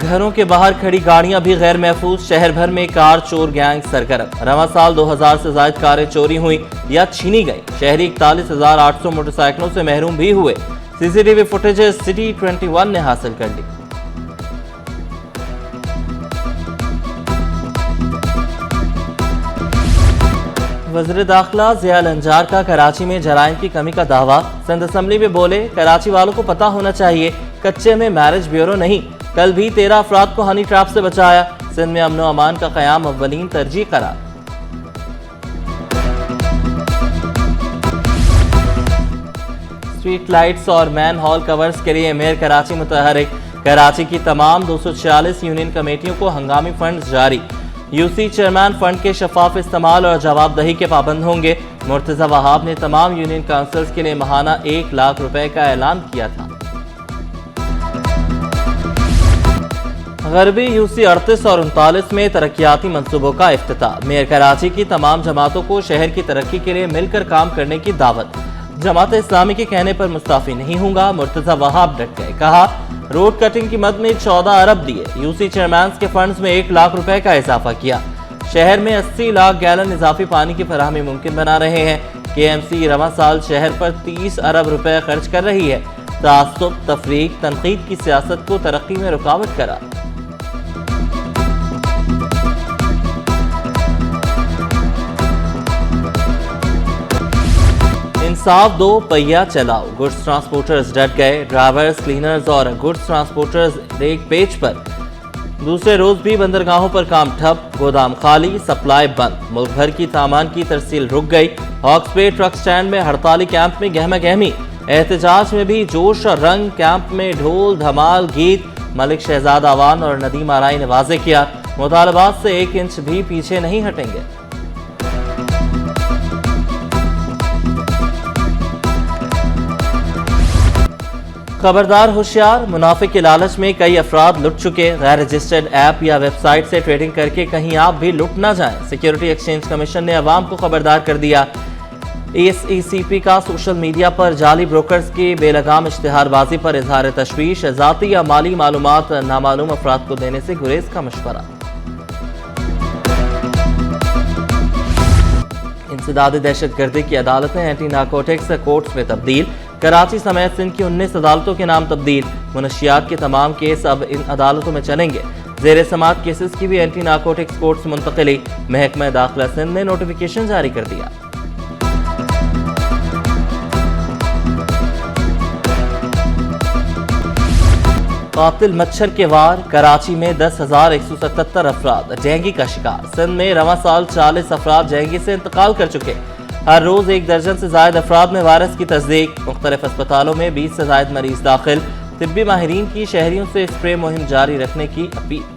گھروں کے باہر کھڑی گاڑیاں بھی غیر محفوظ، شہر بھر میں کار چور گینگ سرگرم، رواں سال 2000 سے زائد کاریں چوری ہوئیں یا چھینی گئیں، شہری 41,800 موٹر سائیکلوں سے محروم بھی ہوئے، سی سی ٹی وی فوٹیج سٹی 21 نے حاصل کر لی۔ وزیر داخلہ ضیاء الانجار کا کراچی میں جرائم کی کمی کا دعویٰ، سندھ اسمبلی میں بولے کراچی والوں کو پتہ ہونا چاہیے کچے میں میرج بیورو نہیں، کل بھی 13 افراد کو ہنی ٹریپ سے بچایا، سندھ میں امن و امان کا قیام اولین ترجیح قرار۔ اسٹریٹ لائٹس اور مین ہال کورز کے لیے میئر کراچی متحرک، کراچی کی تمام 246 یونین کمیٹیوں کو ہنگامی فنڈز جاری، یو سی چیئرمین فنڈ کے شفاف استعمال اور جواب دہی کے پابند ہوں گے، مرتضی وہاب نے تمام یونین کونسلز کے لیے ماہانہ 1 لاکھ روپے کا اعلان کیا تھا۔ غربی یو سی 38 اور 39 میں ترقیاتی منصوبوں کا افتتاح، میئر کراچی کی تمام جماعتوں کو شہر کی ترقی کے لیے مل کر کام کرنے کی دعوت، جماعت اسلامی کے کہنے پر مستعفی نہیں ہوں گا، مرتضی وہاب ڈٹ گئے، کہا روڈ کٹنگ کی مد میں 14 ارب دیے، یو سی چیئرمینز کے فنڈز میں 1 لاکھ روپے کا اضافہ کیا، شہر میں 80 لاکھ گیلن اضافی پانی کی فراہمی ممکن بنا رہے ہیں، کے ایم سی رواں سال شہر پر 30 ارب روپے خرچ کر رہی ہے، تعصب، تفریق، تنقید کی سیاست کو ترقی میں رکاوٹ کرا۔ انصاف دو، پہیہ چلاؤ، گڈز ٹرانسپورٹرز ڈٹ گئے، ڈرائیورز، کلینرز اور گڈز ٹرانسپورٹرز ایک پیج پر، دوسرے روز بھی بندرگاہوں پر کام ٹھپ، گودام خالی، سپلائی بند، ملک بھر کی سامان کی ترسیل رک گئی، ہاکس بے ٹرک سٹینڈ میں ہڑتالی کیمپ میں گہما گہمی، احتجاج میں بھی جوش اور رنگ، کیمپ میں ڈھول دھمال، گیت، ملک شہزاد آوان اور ندیم آرائی نے واضح کیا مطالبات سے 1 انچ بھی پیچھے نہیں ہٹیں گے۔ خبردار ہوشیار، منافع کے لالچ میں کئی افراد لٹ چکے، غیر رجسٹرڈ ایپ یا ویب سائٹ سے ٹریڈنگ کر کے کہیں آپ بھی لٹ نہ جائیں، سیکیورٹی ایکسچینج کمیشن نے عوام کو خبردار کر دیا، ایس ای سی پی کا سوشل میڈیا پر جعلی بروکرز کی بے لگام اشتہار بازی پر اظہار تشویش، ذاتی یا مالی معلومات نامعلوم افراد کو دینے سے گریز کا مشورہ۔ انسداد دہشت گردی کی عدالتیں اینٹی نارکوٹکس کورٹس میں تبدیل، کراچی سمیت سندھ کی 19 عدالتوں کے نام تبدیل، منشیات کے تمام کیس اب ان عدالتوں میں چلیں گے، زیر سماعت کیسز کی بھی اینٹی نارکوٹکس کورٹس منتقلی، محکمہ داخلہ سندھ نے نوٹیفیکیشن جاری کر دیا۔ قاتل مچھر کے وار، کراچی میں 10,177 افراد ڈینگی کا شکار، سندھ میں رواں سال 40 افراد ڈینگی سے انتقال کر چکے، ہر روز 1 درجن سے زائد افراد میں وائرس کی تصدیق، مختلف اسپتالوں میں 20 سے زائد مریض داخل، طبی ماہرین کی شہریوں سے اسپرے مہم جاری رکھنے کی اپیل۔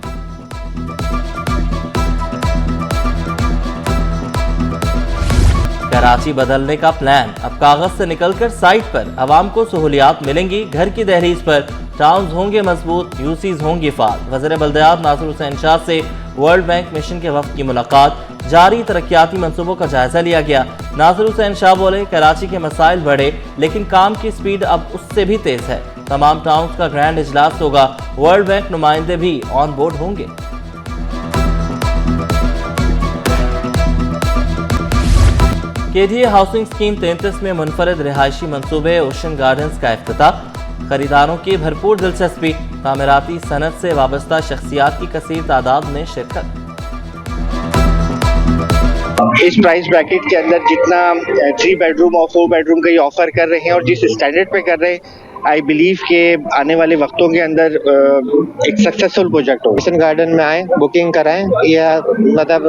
کراچی بدلنے کا پلان، اب کاغذ سے نکل کر سائٹ پر، عوام کو سہولیات ملیں گی، گھر کی دہلیز پر، ٹاؤنز ہوں گے مضبوط، یو سیز ہوں گی فعال، وزیر بلدیات ناصر حسین شاہ سے ورلڈ بینک مشن کے وفد کی ملاقات، جاری ترقیاتی منصوبوں کا جائزہ لیا گیا، ناصر حسین شاہ بولے کراچی کے مسائل بڑھے لیکن کام کی سپیڈ اب اس سے بھی تیز ہے، تمام ٹاؤنز کا گرینڈ اجلاس ہوگا، ورلڈ بینک نمائندے بھی آن بورڈ ہوں گے۔ کے ڈی اے ہاؤسنگ اسکیم 33 میں منفرد رہائشی منصوبے اوشن گارڈنز کا افتتاح، خریداروں کی بھرپور دلچسپی، تعمیراتی صنعت سے وابستہ شخصیات کی کثیر تعداد میں شرکت۔ اس پرائز بریکٹ کے اندر جتنا 3 بیڈروم اور 4 بیڈروم کا یہ آفر کر رہے ہیں اور جس اسٹینڈرڈ پہ کر رہے ہیں، آئی بلیو کہ آنے والے وقتوں کے اندر ایک سکسیسفل پروجیکٹ ہو۔ اوشن گارڈن میں آئیں، بکنگ کرائیں، یا مطلب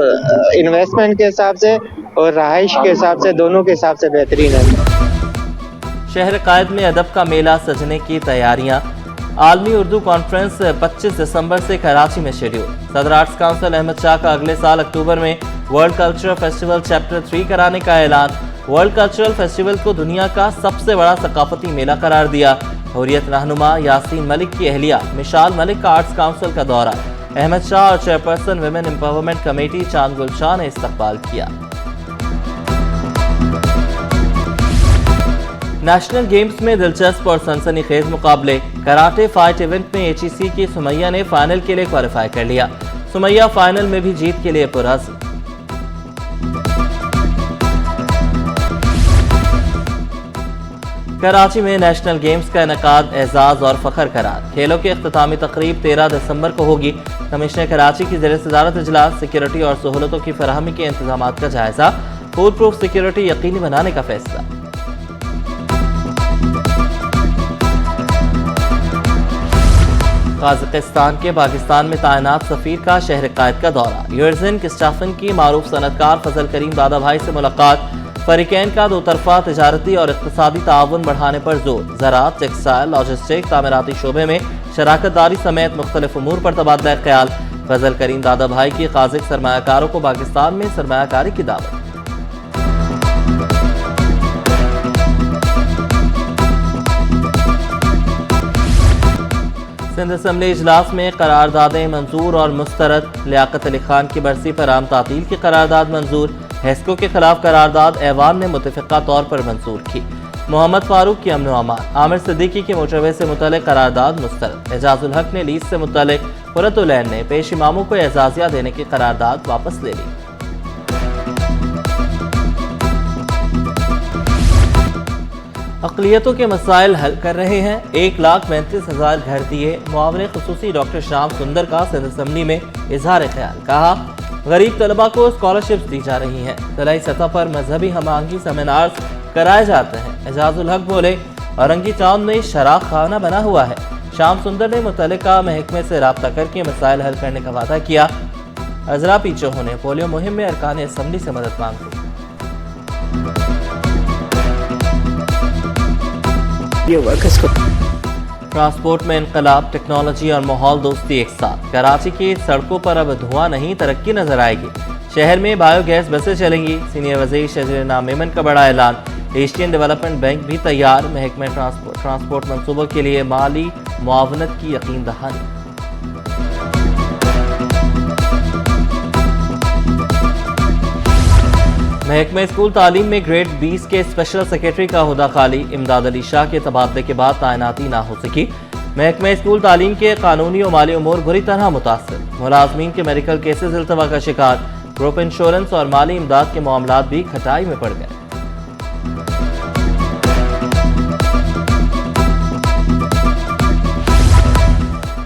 انویسٹمنٹ کے حساب سے اور رہائش کے حساب سے، دونوں کے حساب سے بہترین ہے۔ شہر قائد میں ادب کا میلہ سجنے کی تیاریاں، عالمی اردو کانفرنس 25 دسمبر سے کراچی میں شیڈول، صدر آرٹس کونسل احمد شاہ کا اگلے سال اکتوبر میں ورلڈ کلچرل فیسٹیول چیپٹر 3 کرانے کا اعلان، ورلڈ کلچرل فیسٹیول کو دنیا کا سب سے بڑا ثقافتی میلہ قرار دیا، حریت رہنما یاسین ملک کی اہلیہ مشال ملک کا آرٹس کونسل کا دورہ، احمد شاہ اور چیئرپرسن ویمن امپاورمنٹ کمیٹی چاند گل شاہ نے استقبال کیا۔ نیشنل گیمز میں دلچسپ اور سنسنی خیز مقابلے کراٹے فائٹ ایونٹ میں HEC کی سمیہ نے فائنل کے لیے کوالیفائی کر لیا۔ سمیہ فائنل میں بھی جیت کے لیے پرعزم۔ کراچی میں نیشنل گیمز کا انعقاد اعزاز اور فخر قرار۔ کھیلوں کی اختتامی تقریب 13 دسمبر کو ہوگی۔ کمشنر کراچی کی زیر صدارت اجلاس، سیکیورٹی اور سہولتوں کی فراہمی کے انتظامات کا جائزہ، فول پروف سیکیورٹی یقینی بنانے کا فیصلہ۔ قازقستان کے پاکستان میں تعینات سفیر کا شہر قائد کا دورہ۔ یورزن کسٹافن کی معروف صنعتکار فضل کریم دادا بھائی سے ملاقات۔ فریقین کا دو طرفہ تجارتی اور اقتصادی تعاون بڑھانے پر زور۔ زراعت، ٹیکسٹائل، لاجسٹک، تعمیراتی شعبے میں شراکت داری سمیت مختلف امور پر تبادلہ خیال۔ فضل کریم دادا بھائی کی قازق سرمایہ کاروں کو پاکستان میں سرمایہ کاری کی دعوت۔ سندھ اسمبلی اجلاس میں قراردادیں منظور اور مسترد۔ لیاقت علی خان کی برسی پر عام تعطیل کی قرارداد منظور۔ ہیسکو کے خلاف قرارداد ایوان نے متفقہ طور پر منظور کی۔ محمد فاروق کی امن و امان۔ عامر صدیقی کی موٹر وے سے متعلق قرارداد مسترد۔ اعجاز الحق نے لیز سے متعلق۔ قرۃ العین نے پیش اماموں کو اعزازیہ دینے کی قرارداد واپس لے لی۔ اقلیتوں کے مسائل حل کر رہے ہیں۔ 1,35,000 گھر دیے۔ معاون خصوصی ڈاکٹر شام سندر کا سندھ اسمبلی میں اظہار خیال۔ کہا غریب طلبہ کو اسکالرشپس دی جا رہی ہیں۔ ضلعی سطح پر مذہبی ہم آہنگی سیمینارز کرائے جاتے ہیں۔ اعجاز الحق بولے اورنگی چاند میں شراخ خانہ بنا ہوا ہے۔ شام سندر نے متعلقہ محکمے سے رابطہ کر کے مسائل حل کرنے کا وعدہ کیا۔ عذرا پیچھے ہونے پولیو مہم میں ارکان اسمبلی سے مدد مانگی۔ ٹرانسپورٹ میں انقلاب، ٹیکنالوجی اور ماحول دوستی ایک ساتھ۔ کراچی کی سڑکوں پر اب دھواں نہیں، ترقی نظر آئے گی۔ شہر میں بایو گیس بسیں چلیں گی۔ سینئر وزیر شجر نام میمن کا بڑا اعلان۔ ایشین ڈیولپمنٹ بینک بھی تیار۔ محکمہ ٹرانسپورٹ منصوبوں کے لیے مالی معاونت کی یقین دہانی۔ محکمہ اسکول تعلیم میں گریڈ 20 کے اسپیشل سیکرٹری کا عہدہ خالی۔ امداد علی شاہ کے تبادلے کے بعد تعیناتی نہ ہو سکی۔ محکمہ اسکول تعلیم کے قانونی و مالی امور بری طرح متاثر۔ ملازمین کے میڈیکل کیسز التوا کا شکار۔ گروپ انشورنس اور مالی امداد کے معاملات بھی کھٹائی میں پڑ گئے۔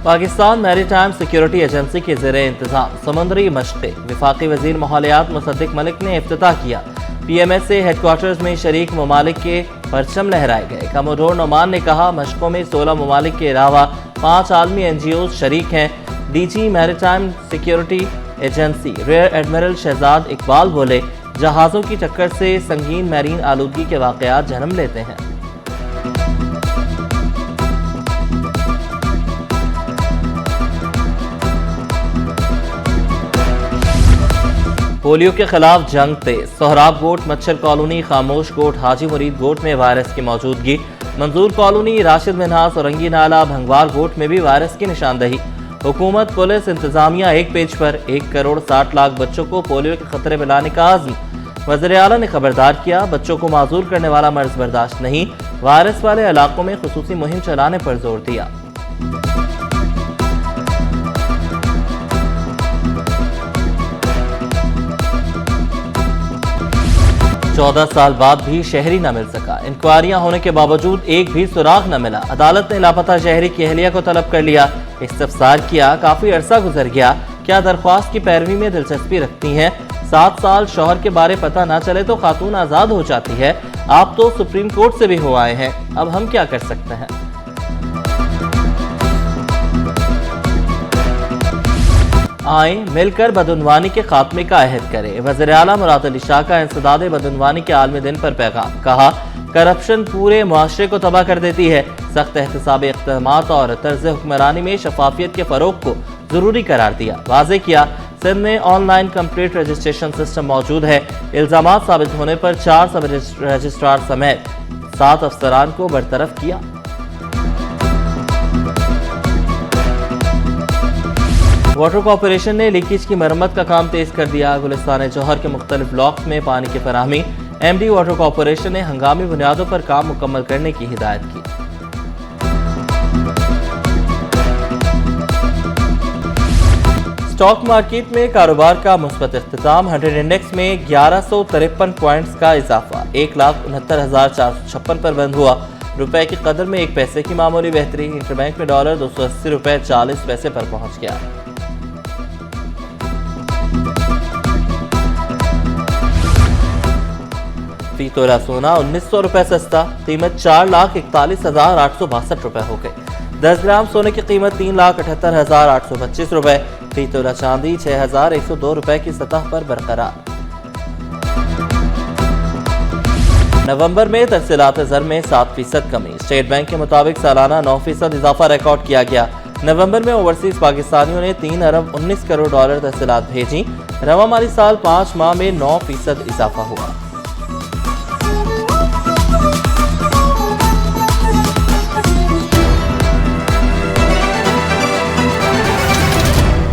پاکستان میری ٹائم سیکیورٹی ایجنسی کے زیر انتظام سمندری مشقیں۔ وفاقی وزیر ماحولیات مصدق ملک نے افتتاح کیا۔ PMS سے ہیڈ کوارٹرز میں شریک ممالک کے پرچم لہرائے گئے۔ کموڈور نعمان نے کہا مشقوں میں 16 ممالک کے علاوہ 5 عالمی NGOs شریک ہیں۔ DG maritime security agency rear admiral Shahzad Iqbal بولے جہازوں کی ٹکر سے سنگین میرین آلودگی کے واقعات جنم لیتے ہیں۔ پولیو کے خلاف جنگ تیز۔ سہراب گوٹ مچھر کالونی، خاموش گوٹ، حاجی مرید گوٹ میں وائرس کی موجودگی۔ منظور کالونی، راشد منہاس، اورنگی نالہ، بھنگوار گوٹ میں بھی وائرس کی نشاندہی۔ حکومت، پولیس، انتظامیہ ایک پیج پر۔ 1,60,00,000 بچوں کو پولیو کے خطرے میں لانے کا عزم۔ وزیر اعلیٰ نے خبردار کیا بچوں کو معذور کرنے والا مرض برداشت نہیں۔ وائرس والے علاقوں میں خصوصی مہم چلانے پر زور دیا۔ 14 سال بعد بھی شہری نہ مل سکا۔ انکوائریاں ہونے کے باوجود ایک بھی سراغ نہ ملا۔ عدالت نے لاپتہ شہری کی اہلیہ کو طلب کر لیا۔ استفسار کیا، کافی عرصہ گزر گیا، کیا درخواست کی پیروی میں دلچسپی رکھتی ہیں؟ 7 سال شوہر کے بارے پتہ نہ چلے تو خاتون آزاد ہو جاتی ہے۔ آپ تو سپریم کورٹ سے بھی ہو آئے ہیں، اب ہم کیا کر سکتے ہیں؟ آئیں مل کر بدعنوانی کے خاتمے کا عہد کریں۔ وزیر اعلیٰ مراد علی شاہ کا انسداد بدعنوانی کے عالمی دن پر پیغام۔ کہا کرپشن پورے معاشرے کو تباہ کر دیتی ہے۔ سخت احتسابی اقدامات اور طرز حکمرانی میں شفافیت کے فروغ کو ضروری قرار دیا۔ واضح کیا سندھ میں on line complete registration system موجود ہے۔ الزامات ثابت ہونے پر 4 سب رجسٹرار سمیت 7 افسران کو برطرف کیا۔ واٹر کارپوریشن نے لیکیج کی مرمت کا کام تیز کر دیا۔ گلستان جوہر کے مختلف بلاکس میں پانی کی فراہمی ایم ڈی واٹر کارپوریشن نے ہنگامی بنیادوں پر کام مکمل کرنے کی ہدایت کی۔ اسٹاک مارکیٹ میں کاروبار کا مثبت اختتام، 100 انڈیکس میں 1153 پوائنٹس کا اضافہ 1,69,456 پر بند ہوا۔ روپے کی قدر میں 1 پیسے کی معمولی بہتری، انٹر بینک میں ڈالر 280 روپے 40 پیسے پر پہنچ گیا۔ فی تولہ سونا 1900 روپے سستا، قیمت 4,41,862 روپے ہو گئی۔ 10 گرام سونے کی قیمت 3,78,825 روپے، فی تولہ چاندی 6,102 روپے کی سطح پر برقرار۔ نومبر میں ترسیلات زر میں 7% کمی، اسٹیٹ بینک کے مطابق سالانہ 9% اضافہ ریکارڈ کیا گیا۔ نومبر میں اوورسیز پاکستانیوں نے 3 ارب 19 کروڑ ڈالر ترسیلات بھیجیں، رواں مالی سال 5 ماہ میں 9% اضافہ ہوا۔